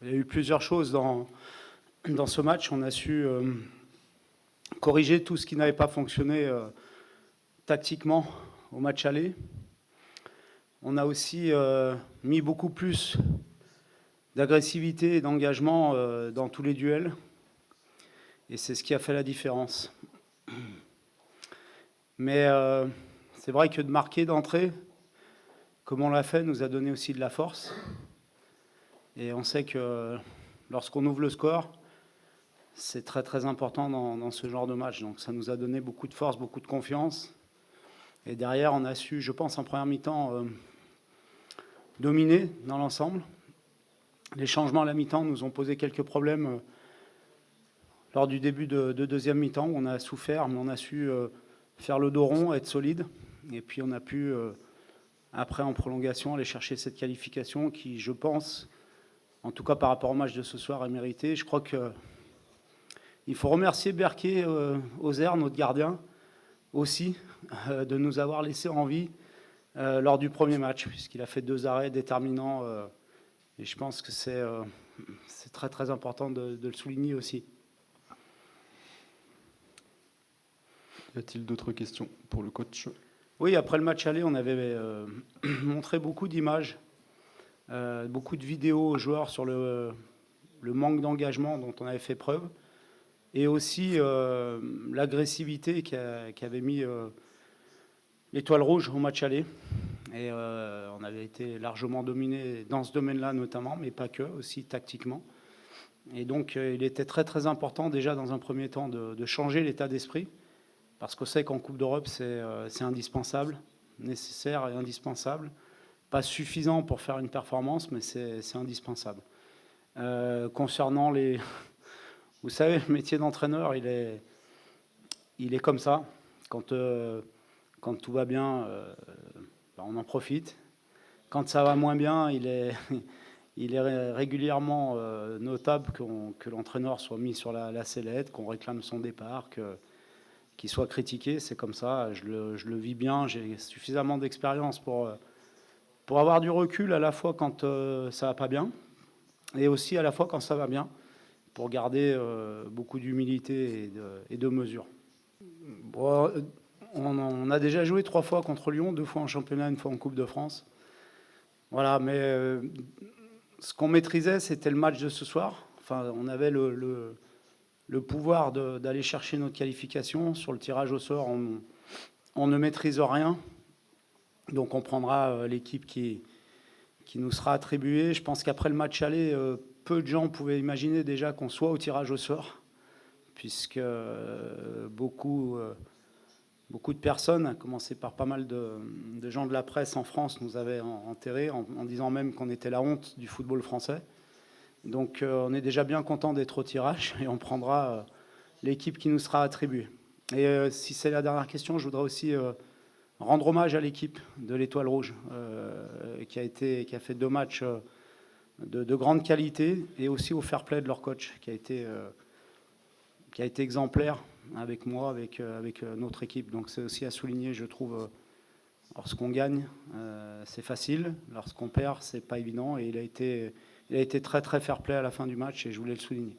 Il y a eu plusieurs choses dans ce match. On a su corriger tout ce qui n'avait pas fonctionné tactiquement au match aller. On a aussi mis beaucoup plus d'agressivité et d'engagement dans tous les duels. Et c'est ce qui a fait la différence. Mais c'est vrai que de marquer d'entrée, comme on l'a fait, nous a donné aussi de la force. Et on sait que lorsqu'on ouvre le score, c'est très très important dans ce genre de match. Donc ça nous a donné beaucoup de force, beaucoup de confiance. Et derrière, on a su, je pense, en première mi-temps, dominer dans l'ensemble. Les changements à la mi-temps nous ont posé quelques problèmes lors du début de deuxième mi-temps, où on a souffert, mais on a su faire le dos rond, être solide. Et puis on a pu, après en prolongation, aller chercher cette qualification qui, je pense, en tout cas par rapport au match de ce soir, est méritée. Je crois qu'il faut remercier Berquet Ozer, notre gardien, aussi, de nous avoir laissé en vie lors du premier match, puisqu'il a fait 2 arrêts déterminants. Et je pense que c'est très très important de le souligner aussi. Y a-t-il d'autres questions pour le coach? Oui, après le match aller, on avait montré beaucoup d'images, beaucoup de vidéos aux joueurs sur le manque d'engagement dont on avait fait preuve, et aussi l'agressivité qu'avait mis l'Étoile Rouge au match aller. Et on avait été largement dominé dans ce domaine-là notamment, mais pas que, aussi tactiquement. Et donc il était très très important déjà dans un premier temps de changer l'état d'esprit, parce qu'on sait qu'en Coupe d'Europe c'est indispensable, nécessaire et indispensable. Pas suffisant pour faire une performance, mais c'est indispensable. Concernant les... Vous savez, le métier d'entraîneur, il est comme ça. Quand tout va bien, on en profite. Quand ça va moins bien, il est régulièrement notable que l'entraîneur soit mis sur la sellette, qu'on réclame son départ, qu'il soit critiqué. C'est comme ça, je le vis bien. J'ai suffisamment d'expérience pour avoir du recul à la fois quand ça va pas bien et aussi à la fois quand ça va bien, pour garder beaucoup d'humilité et de mesure. Bon, on a déjà joué 3 fois contre Lyon, 2 fois en championnat, 1 fois en Coupe de France. Voilà, mais ce qu'on maîtrisait, c'était le match de ce soir. Enfin, on avait le pouvoir d'aller chercher notre qualification. Sur le tirage au sort, on ne maîtrise rien. Donc on prendra l'équipe qui nous sera attribuée. Je pense qu'après le match aller, peu de gens pouvaient imaginer déjà qu'on soit au tirage au sort, puisque beaucoup de personnes, à commencer par pas mal de gens de la presse en France, nous avaient enterrés en disant même qu'on était la honte du football français. Donc on est déjà bien content d'être au tirage et on prendra l'équipe qui nous sera attribuée. Et si c'est la dernière question, je voudrais aussi rendre hommage à l'équipe de l'Étoile Rouge qui a fait 2 matchs de grande qualité, et aussi au fair play de leur coach qui a été exemplaire avec moi, avec notre équipe. Donc c'est aussi à souligner, je trouve. Lorsqu'on gagne, c'est facile. Lorsqu'on perd, c'est pas évident. Et il a été très très fair play à la fin du match, et je voulais le souligner.